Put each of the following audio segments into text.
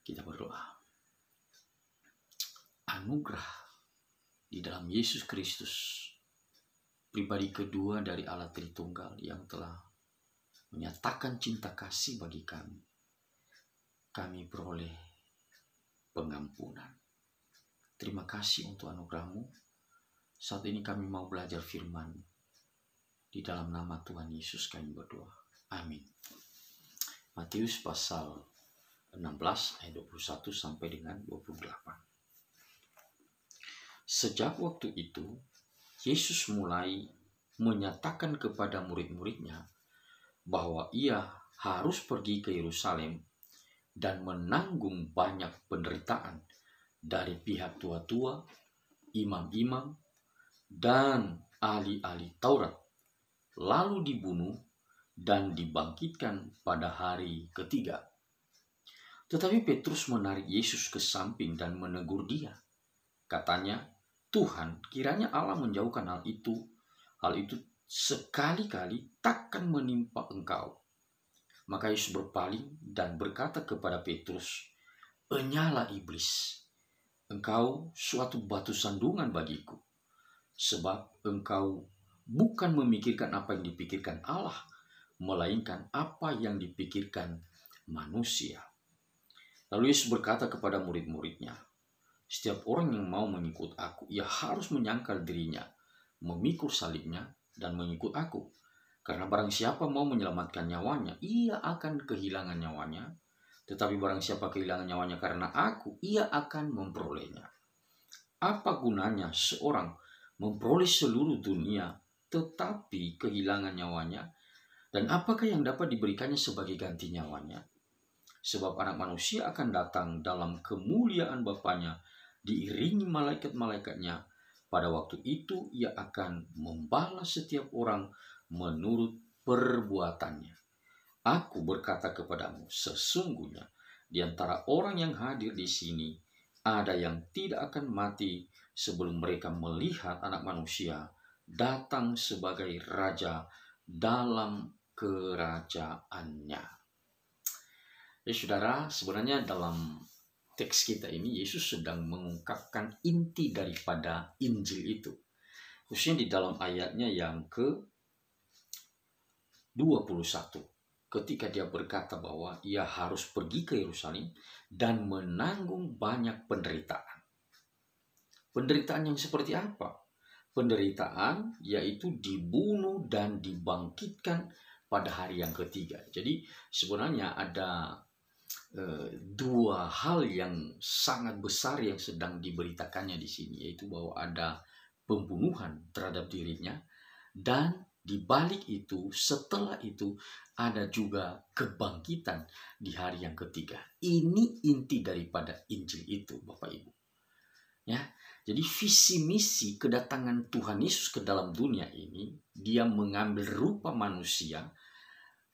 Kita berdoa. Anugerah di dalam Yesus Kristus, pribadi kedua dari Allah Tritunggal yang telah menyatakan cinta kasih bagi kami, kami beroleh pengampunan. Terima kasih untuk anugerah-Mu. Saat ini kami mau belajar firman. Di dalam nama Tuhan Yesus kami berdoa. Amin. Matius pasal 16 ayat 21 sampai dengan 28. Sejak waktu itu, Yesus mulai menyatakan kepada murid-muridnya bahwa ia harus pergi ke Yerusalem dan menanggung banyak penderitaan dari pihak tua-tua, imam-imam, dan ahli-ahli Taurat, lalu dibunuh dan dibangkitkan pada hari ketiga. Tetapi Petrus menarik Yesus ke samping dan menegur dia. Katanya, Tuhan, kiranya Allah menjauhkan hal itu sekali-kali takkan menimpa engkau. Maka Yesus berpaling dan berkata kepada Petrus, "Enyalah iblis, engkau suatu batu sandungan bagiku, sebab engkau bukan memikirkan apa yang dipikirkan Allah, melainkan apa yang dipikirkan manusia." Lalu Yesus berkata kepada murid-muridnya, "Setiap orang yang mau mengikut aku, ia harus menyangkal dirinya, memikul salibnya, dan mengikut aku. Karena barang siapa mau menyelamatkan nyawanya, ia akan kehilangan nyawanya. Tetapi barang siapa kehilangan nyawanya karena aku, ia akan memperolehnya. Apa gunanya seorang memperoleh seluruh dunia, tetapi kehilangan nyawanya? Dan apakah yang dapat diberikannya sebagai ganti nyawanya? Sebab anak manusia akan datang dalam kemuliaan Bapanya, diiringi malaikat-malaikatnya. Pada waktu itu ia akan membalas setiap orang menurut perbuatannya. Aku berkata kepadamu, sesungguhnya di antara orang yang hadir di sini, ada yang tidak akan mati sebelum mereka melihat Anak Manusia datang sebagai Raja dalam kerajaannya." Ya saudara, sebenarnya dalam teks kita ini Yesus sedang mengungkapkan inti daripada Injil itu. Khususnya di dalam ayatnya yang ke-21. Ketika dia berkata bahwa ia harus pergi ke Yerusalem dan menanggung banyak penderitaan. Penderitaan yang seperti apa? Penderitaan yaitu dibunuh dan dibangkitkan pada hari yang ketiga. Jadi sebenarnya ada dua hal yang sangat besar yang sedang diberitakannya di sini, yaitu bahwa ada pembunuhan terhadap dirinya, dan di balik itu, setelah itu ada juga kebangkitan di hari yang ketiga. Ini inti daripada Injil itu, Bapak Ibu. Ya, jadi visi misi kedatangan Tuhan Yesus ke dalam dunia ini, dia mengambil rupa manusia,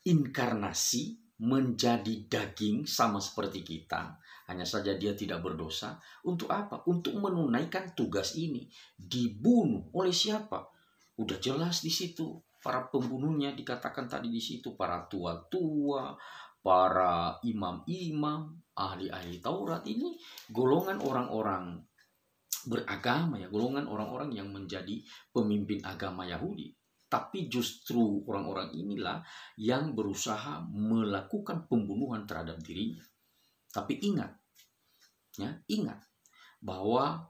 inkarnasi, menjadi daging sama seperti kita, hanya saja dia tidak berdosa. Untuk apa? Untuk menunaikan tugas ini. Dibunuh oleh siapa? Udah jelas di situ. Para pembunuhnya dikatakan tadi di situ, para tua-tua, para imam-imam, ahli-ahli Taurat. Ini golongan orang-orang beragama, ya, golongan orang-orang yang menjadi pemimpin agama Yahudi. Tapi justru orang-orang inilah yang berusaha melakukan pembunuhan terhadap dirinya. Tapi ingat bahwa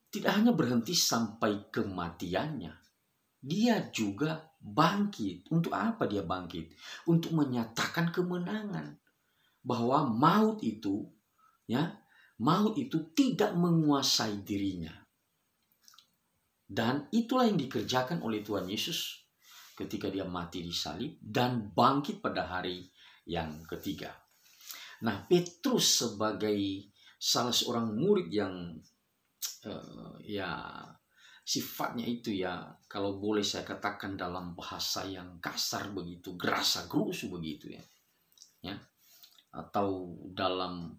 tidak hanya berhenti sampai kematiannya. Dia juga bangkit. Untuk apa dia bangkit? Untuk menyatakan kemenangan. Bahwa maut itu tidak menguasai dirinya. Dan itulah yang dikerjakan oleh Tuhan Yesus ketika dia mati di salib dan bangkit pada hari yang ketiga. Nah, Petrus sebagai salah seorang murid yang sifatnya itu, kalau boleh saya katakan dalam bahasa yang kasar begitu, gerasa gerusu begitu ya. Atau dalam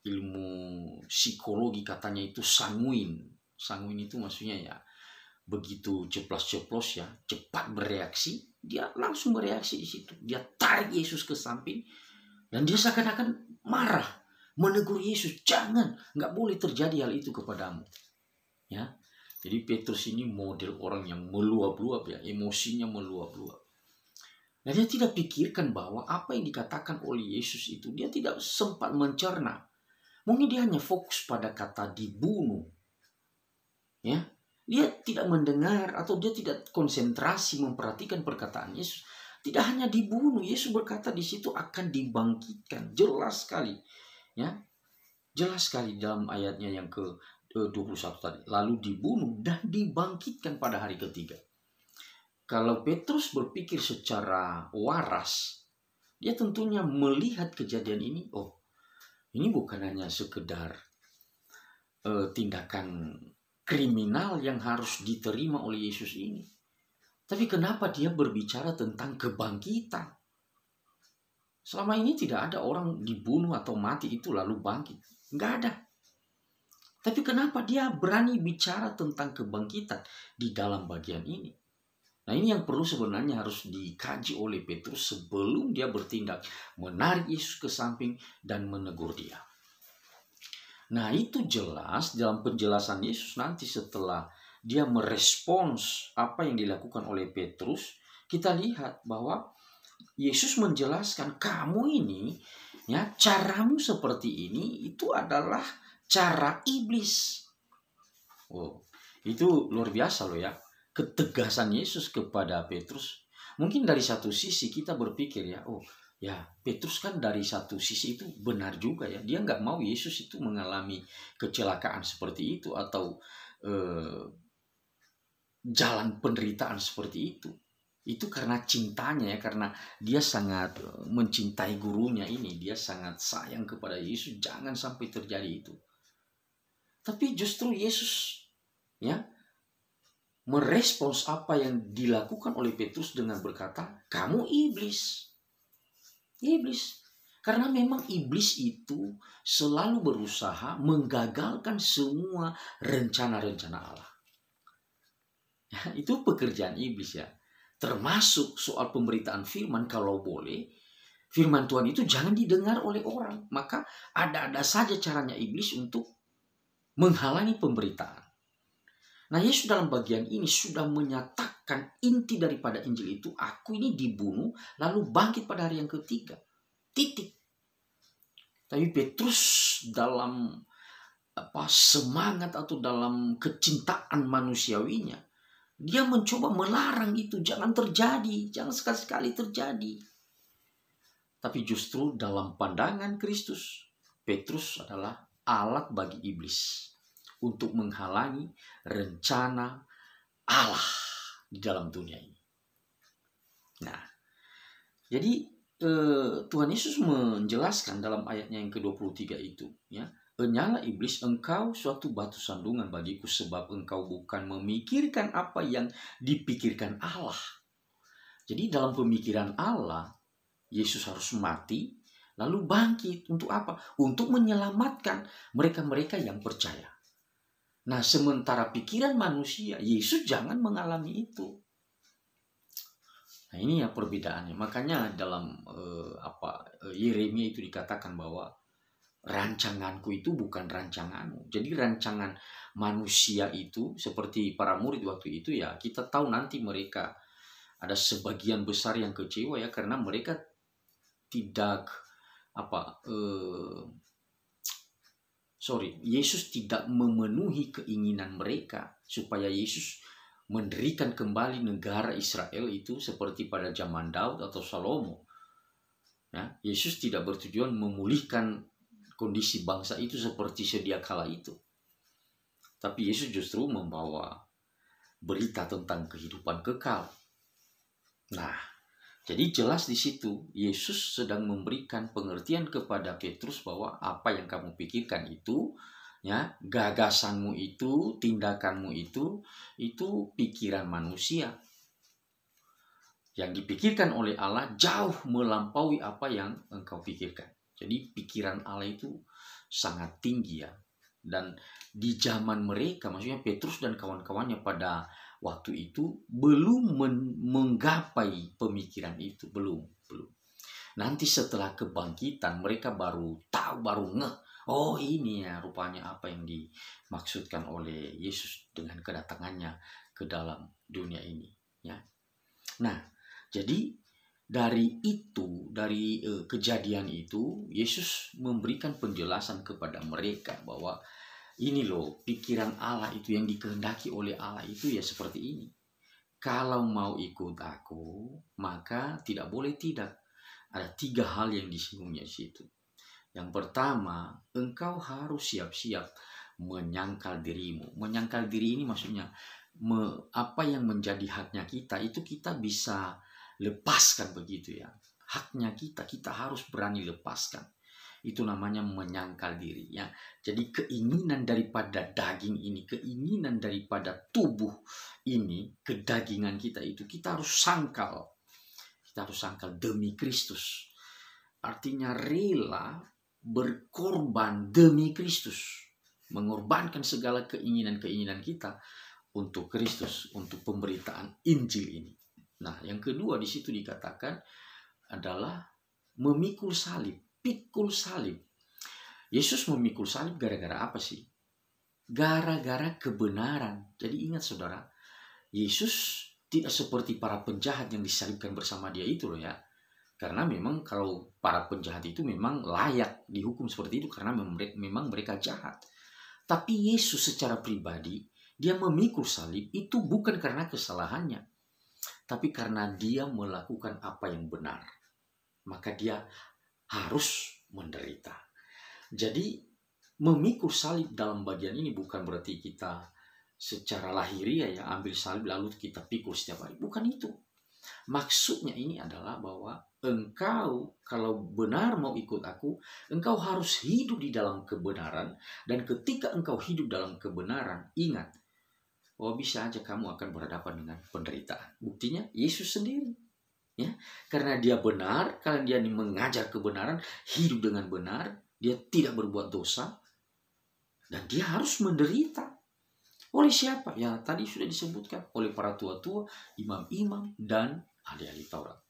ilmu psikologi katanya itu sanguin. Sanguin itu maksudnya begitu ceplos-ceplos cepat bereaksi, dia langsung bereaksi di situ. Dia tarik Yesus ke samping, Dan dia seakan-akan marah, menegur Yesus, jangan, nggak boleh terjadi hal itu kepadamu. Ya, jadi Petrus ini model orang yang meluap-luap ya, emosinya meluap-luap. Nah, dia tidak pikirkan bahwa apa yang dikatakan oleh Yesus itu, dia tidak sempat mencerna. Mungkin dia hanya fokus pada kata dibunuh. Ya, dia tidak mendengar atau dia tidak konsentrasi memperhatikan perkataan Yesus. Tidak hanya dibunuh, Yesus berkata di situ akan dibangkitkan. Jelas sekali. Ya, jelas sekali dalam ayatnya yang ke-21 tadi. Lalu dibunuh dan dibangkitkan pada hari ketiga. Kalau Petrus berpikir secara waras, dia tentunya melihat kejadian ini. Oh, ini bukan hanya sekedar tindakan kriminal yang harus diterima oleh Yesus ini. Tapi kenapa dia berbicara tentang kebangkitan? Selama ini tidak ada orang dibunuh atau mati itu lalu bangkit. Nggak ada. Tapi kenapa dia berani bicara tentang kebangkitan di dalam bagian ini? Nah, ini yang perlu sebenarnya harus dikaji oleh Petrus sebelum dia bertindak, menarik Yesus ke samping dan menegur dia. Nah, itu jelas dalam penjelasan Yesus nanti setelah dia merespons apa yang dilakukan oleh Petrus. Kita lihat bahwa Yesus menjelaskan, kamu ini ya, caramu seperti ini itu adalah cara iblis. Oh, itu luar biasa loh ya, ketegasan Yesus kepada Petrus. Mungkin dari satu sisi kita berpikir ya, oh ya, Petrus kan dari satu sisi itu benar juga ya, dia nggak mau Yesus itu mengalami kecelakaan seperti itu atau jalan penderitaan seperti itu. Itu karena cintanya ya, karena dia sangat mencintai gurunya ini, dia sangat sayang kepada Yesus, jangan sampai terjadi itu. Tapi justru Yesus ya merespons apa yang dilakukan oleh Petrus dengan berkata, kamu iblis. Iblis. Karena memang iblis itu selalu berusaha menggagalkan semua rencana-rencana Allah. Ya, itu pekerjaan iblis ya. Termasuk soal pemberitaan firman, kalau boleh firman Tuhan itu jangan didengar oleh orang. Maka ada-ada saja caranya iblis untuk menghalangi pemberitaan. Nah, Yesus dalam bagian ini sudah menyatakan inti daripada Injil itu, aku ini dibunuh lalu bangkit pada hari yang ketiga. Titik. Tapi Petrus dalam semangat atau dalam kecintaan manusiawinya, dia mencoba melarang itu, jangan terjadi, jangan sekali-sekali terjadi. Tapi justru dalam pandangan Kristus, Petrus adalah alat bagi iblis untuk menghalangi rencana Allah di dalam dunia ini. Nah, jadi Tuhan Yesus menjelaskan dalam ayatnya yang ke-23 itu, ya, "Enyalah iblis, engkau suatu batu sandungan bagiku, sebab engkau bukan memikirkan apa yang dipikirkan Allah." Jadi dalam pemikiran Allah, Yesus harus mati, lalu bangkit. Untuk apa? Untuk menyelamatkan mereka-mereka yang percaya. Nah, sementara pikiran manusia, Yesus jangan mengalami itu. Nah, ini ya perbedaannya. Makanya dalam Yeremia itu dikatakan bahwa rancanganku itu bukan rancanganmu. Jadi rancangan manusia itu seperti para murid waktu itu ya, kita tahu nanti mereka ada sebagian besar yang kecewa ya, karena mereka tidak Yesus tidak memenuhi keinginan mereka supaya Yesus mendirikan kembali negara Israel itu seperti pada zaman Daud atau Salomo. Ya, Yesus tidak bertujuan memulihkan kondisi bangsa itu seperti sedia kala itu. Tapi Yesus justru membawa berita tentang kehidupan kekal. Nah, jadi jelas di situ Yesus sedang memberikan pengertian kepada Petrus bahwa apa yang kamu pikirkan itu, ya, gagasanmu itu, tindakanmu itu pikiran manusia. Yang dipikirkan oleh Allah jauh melampaui apa yang engkau pikirkan. Jadi pikiran Allah itu sangat tinggi ya. Dan di zaman mereka, maksudnya Petrus dan kawan-kawannya pada waktu itu belum menggapai pemikiran itu, belum. Nanti setelah kebangkitan mereka baru tahu, baru ngeh. Oh ini ya rupanya apa yang dimaksudkan oleh Yesus dengan kedatangannya ke dalam dunia ini. Ya. Nah, jadi dari itu, dari kejadian itu, Yesus memberikan penjelasan kepada mereka bahwa ini loh pikiran Allah itu yang dikehendaki oleh Allah itu ya seperti ini. Kalau mau ikut aku, maka tidak boleh tidak. Ada 3 hal yang disinggungnya di situ. Yang pertama, engkau harus siap-siap menyangkal dirimu. Menyangkal diri ini maksudnya apa yang menjadi haknya kita itu kita bisa lepaskan begitu ya. Haknya kita harus berani lepaskan. Itu namanya menyangkal diri ya. Jadi keinginan daripada daging ini, keinginan daripada tubuh ini, kedagingan kita itu kita harus sangkal. Kita harus sangkal demi Kristus. Artinya rela berkorban demi Kristus. Mengorbankan segala keinginan-keinginan kita untuk Kristus, untuk pemberitaan Injil ini. Nah, yang kedua di situ dikatakan adalah memikul salib, pikul salib. Yesus memikul salib gara-gara apa sih? Gara-gara kebenaran. Jadi ingat saudara, Yesus tidak seperti para penjahat yang disalibkan bersama dia itu loh ya. Karena memang kalau para penjahat itu memang layak dihukum seperti itu karena memang mereka jahat. Tapi Yesus secara pribadi, dia memikul salib itu bukan karena kesalahannya. Tapi karena dia melakukan apa yang benar. Maka dia harus menderita. Jadi memikul salib dalam bagian ini bukan berarti kita secara lahiriah ya ambil salib lalu kita pikul setiap hari. Bukan itu. Maksudnya ini adalah bahwa engkau kalau benar mau ikut aku, engkau harus hidup di dalam kebenaran. Dan ketika engkau hidup dalam kebenaran, ingat, oh bisa aja kamu akan berhadapan dengan penderitaan. Buktinya Yesus sendiri. Ya, karena dia benar, karena dia mengajar kebenaran, hidup dengan benar, dia tidak berbuat dosa, dan dia harus menderita. Oleh siapa? Ya tadi sudah disebutkan. Oleh para tua-tua, imam-imam, dan ahli-ahli Taurat.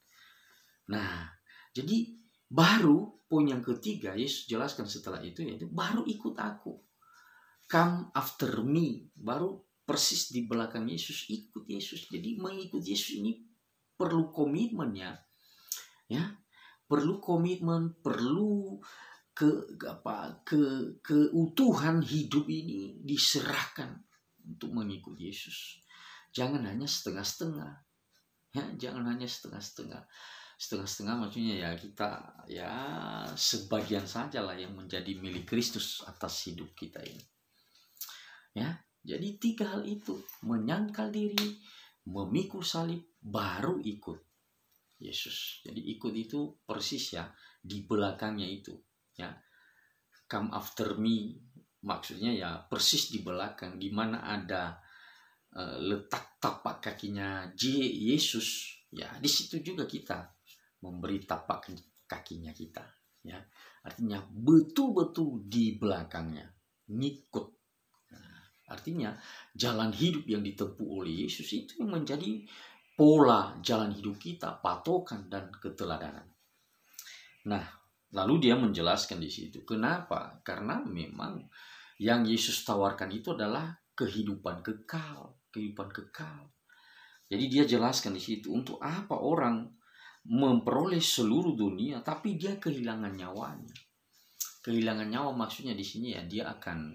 Nah, jadi baru poin yang ketiga, Yesus jelaskan setelah itu, yaitu baru ikut aku. Come after me. Baru persis di belakang Yesus, ikut Yesus. Jadi mengikut Yesus ini perlu komitmen ya. Ya, perlu komitmen, perlu keutuhan hidup ini diserahkan untuk mengikuti Yesus. Jangan hanya setengah-setengah. Ya, jangan hanya setengah-setengah. Setengah-setengah maksudnya ya kita ya sebagian saja lah yang menjadi milik Kristus atas hidup kita ini. Ya, jadi 3 hal itu, menyangkal diri, memikul salib, baru ikut Yesus. Jadi ikut itu persis ya di belakangnya itu. Ya, come after me. Maksudnya ya persis di belakang di mana ada letak tapak kakinya Yesus, ya di situ juga kita memberi tapak kakinya kita, ya artinya betul-betul di belakangnya ngikut. Nah, artinya jalan hidup yang ditempuh oleh Yesus itu yang menjadi pola jalan hidup kita, patokan dan keteladanan. Nah, lalu dia menjelaskan di situ kenapa? Karena memang yang Yesus tawarkan itu adalah kehidupan kekal, kehidupan kekal. Jadi dia jelaskan di situ untuk apa orang memperoleh seluruh dunia tapi dia kehilangan nyawanya. Kehilangan nyawa maksudnya di sini ya dia akan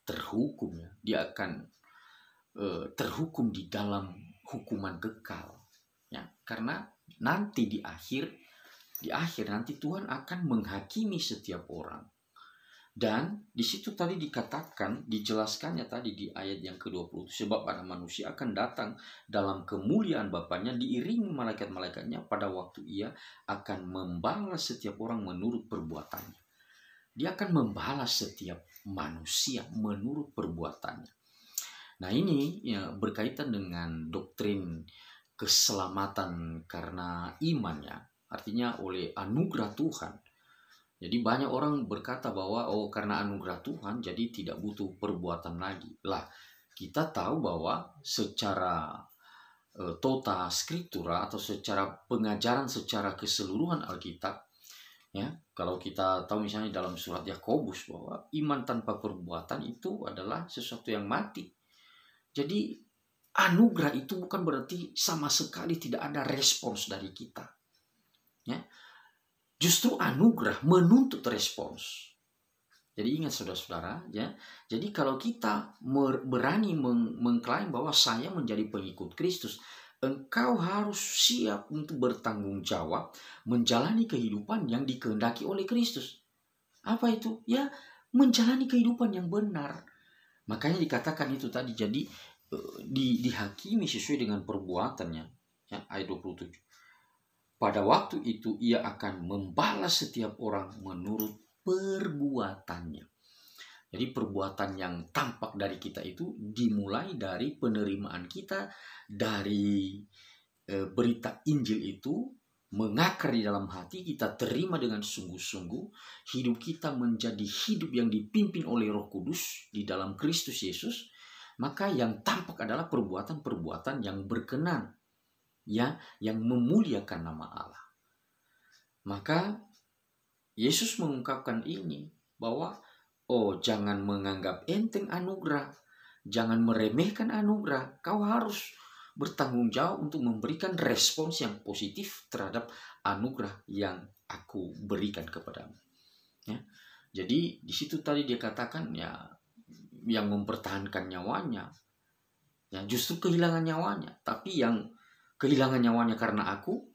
terhukum ya. Dia akan terhukum di dalam hukuman kekal. Ya, karena nanti di akhir nanti Tuhan akan menghakimi setiap orang. Dan di situ tadi dikatakan, dijelaskannya tadi di ayat yang ke-20, sebab anak manusia akan datang dalam kemuliaan Bapaknya diiringi malaikat-malaikatnya pada waktu ia akan membalas setiap orang menurut perbuatannya. Dia akan membalas setiap manusia menurut perbuatannya. Nah ini ya, berkaitan dengan doktrin keselamatan karena iman ya, artinya oleh anugerah Tuhan. Jadi banyak orang berkata bahwa oh karena anugerah Tuhan jadi tidak butuh perbuatan lagi. Lah kita tahu bahwa secara total skriptura atau secara pengajaran secara keseluruhan Alkitab Ya, kalau kita tahu misalnya dalam surat Yakobus bahwa iman tanpa perbuatan itu adalah sesuatu yang mati. Jadi anugerah itu bukan berarti sama sekali tidak ada respons dari kita. Ya, justru anugerah menuntut respons. Jadi ingat saudara-saudara, ya. Jadi kalau kita berani mengklaim bahwa saya menjadi pengikut Kristus, engkau harus siap untuk bertanggung jawab menjalani kehidupan yang dikehendaki oleh Kristus. Apa itu? Ya, menjalani kehidupan yang benar. Makanya dikatakan itu tadi, jadi dihakimi sesuai dengan perbuatannya. Ya, ayat 27. Pada waktu itu ia akan membalas setiap orang menurut perbuatannya. Jadi perbuatan yang tampak dari kita itu dimulai dari penerimaan kita dari berita Injil itu, mengakar di dalam hati, kita terima dengan sungguh-sungguh, hidup kita menjadi hidup yang dipimpin oleh Roh Kudus di dalam Kristus Yesus, maka yang tampak adalah perbuatan-perbuatan yang berkenan, ya, yang memuliakan nama Allah. Maka Yesus mengungkapkan ini bahwa jangan menganggap enteng anugerah, jangan meremehkan anugerah. Kau harus bertanggung jawab untuk memberikan respons yang positif terhadap anugerah yang aku berikan kepadamu. Ya. Jadi di situ tadi dia katakan, ya, yang mempertahankan nyawanya, ya, justru kehilangan nyawanya. Tapi yang kehilangan nyawanya karena aku,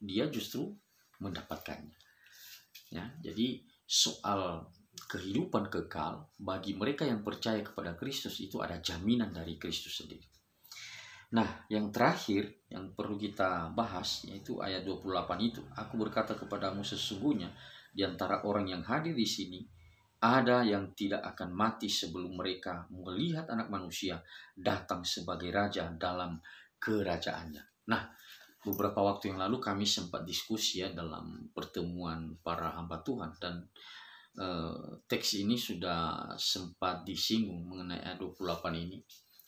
dia justru mendapatkannya. Ya, jadi soal kehidupan kekal bagi mereka yang percaya kepada Kristus itu ada jaminan dari Kristus sendiri. Nah, yang terakhir yang perlu kita bahas yaitu ayat 28 itu. Aku berkata kepadamu, sesungguhnya di antara orang yang hadir di sini ada yang tidak akan mati sebelum mereka melihat Anak Manusia datang sebagai Raja dalam kerajaannya. Nah, beberapa waktu yang lalu kami sempat diskusi ya dalam pertemuan para hamba Tuhan, dan teks ini sudah sempat disinggung mengenai ayat 28 ini.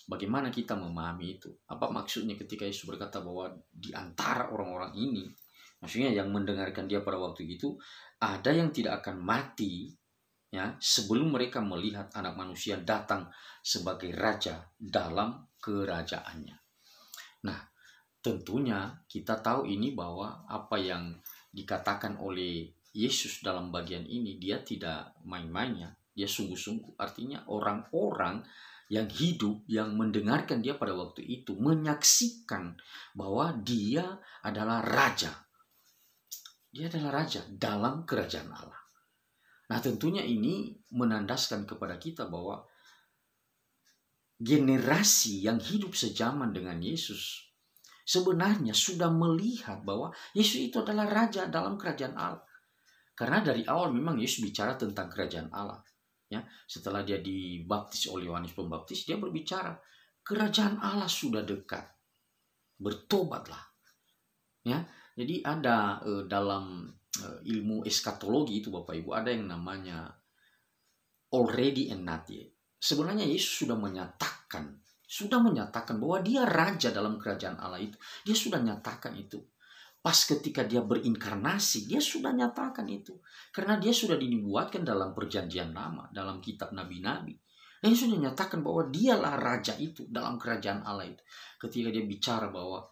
Bagaimana kita memahami itu? Apa maksudnya ketika Yesus berkata bahwa di antara orang-orang ini, maksudnya yang mendengarkan dia pada waktu itu, ada yang tidak akan mati ya sebelum mereka melihat Anak Manusia datang sebagai Raja dalam kerajaannya. Nah, tentunya kita tahu ini bahwa apa yang dikatakan oleh Yesus dalam bagian ini, dia tidak main-mainnya, dia sungguh-sungguh. Artinya orang-orang yang hidup, yang mendengarkan dia pada waktu itu, menyaksikan bahwa dia adalah Raja. Dia adalah Raja dalam kerajaan Allah. Nah, tentunya ini menandaskan kepada kita bahwa generasi yang hidup sejaman dengan Yesus sebenarnya sudah melihat bahwa Yesus itu adalah Raja dalam kerajaan Allah. Karena dari awal memang Yesus bicara tentang kerajaan Allah. Ya, setelah dia dibaptis oleh Yohanes Pembaptis, dia berbicara kerajaan Allah sudah dekat. Bertobatlah. Ya, jadi ada dalam ilmu eskatologi itu Bapak Ibu, ada yang namanya already and not yet. Sebenarnya Yesus sudah menyatakan bahwa dia Raja dalam kerajaan Allah itu. Dia sudah nyatakan itu. Pas ketika dia berinkarnasi, dia sudah nyatakan itu. Karena dia sudah dinubuatkan dalam perjanjian lama, dalam kitab nabi-nabi. Dan dia sudah nyatakan bahwa dialah Raja itu dalam kerajaan Allah itu. Ketika dia bicara bahwa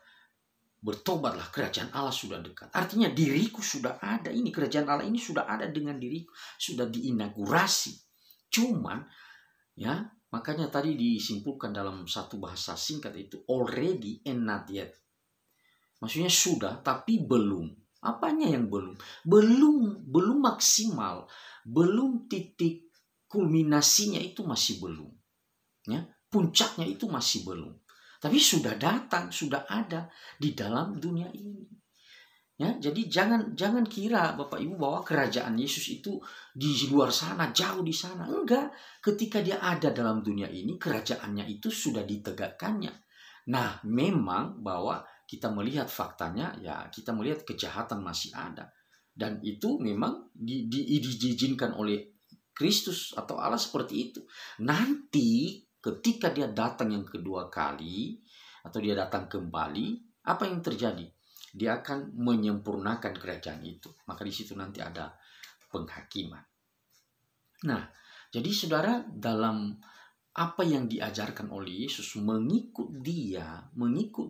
bertobatlah, kerajaan Allah sudah dekat. Artinya diriku sudah ada. Ini kerajaan Allah ini sudah ada dengan diriku. Sudah diinaugurasi. Cuman, ya, makanya tadi disimpulkan dalam satu bahasa singkat itu, already and not yet. Maksudnya sudah tapi belum. Apanya yang belum? Belum maksimal. Belum titik kulminasinya itu masih belum. Ya, puncaknya itu masih belum. Tapi sudah datang, sudah ada di dalam dunia ini. Ya, jadi jangan kira Bapak Ibu bahwa kerajaan Yesus itu di luar sana, jauh di sana. Enggak, ketika dia ada dalam dunia ini, kerajaannya itu sudah ditegakkannya. Nah, memang bahwa kita melihat faktanya, ya kita melihat kejahatan masih ada. Dan itu memang diizinkan oleh Kristus atau Allah seperti itu. Nanti ketika dia datang yang kedua kali, atau dia datang kembali, apa yang terjadi? Dia akan menyempurnakan kerajaan itu. Maka di situ nanti ada penghakiman. Nah, jadi saudara, dalam apa yang diajarkan oleh Yesus, mengikut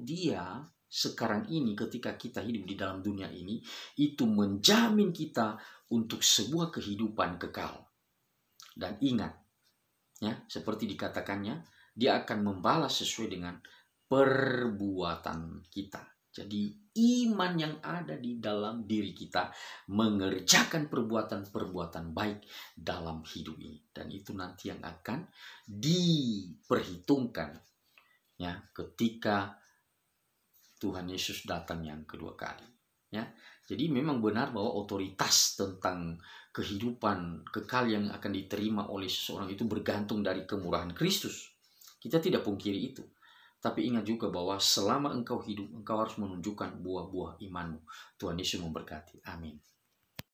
dia sekarang ini ketika kita hidup di dalam dunia ini, itu menjamin kita untuk sebuah kehidupan kekal. Dan ingat, ya, seperti dikatakannya, dia akan membalas sesuai dengan perbuatan kita. Jadi iman yang ada di dalam diri kita mengerjakan perbuatan-perbuatan baik dalam hidup ini. Dan itu nanti yang akan diperhitungkan, ya, ketika Tuhan Yesus datang yang kedua kali. Ya, jadi memang benar bahwa otoritas tentang kehidupan kekal yang akan diterima oleh seseorang itu bergantung dari kemurahan Kristus. Kita tidak pungkiri itu. Tapi ingat juga bahwa selama engkau hidup, engkau harus menunjukkan buah-buah imanmu. Tuhan Yesus memberkati. Amin.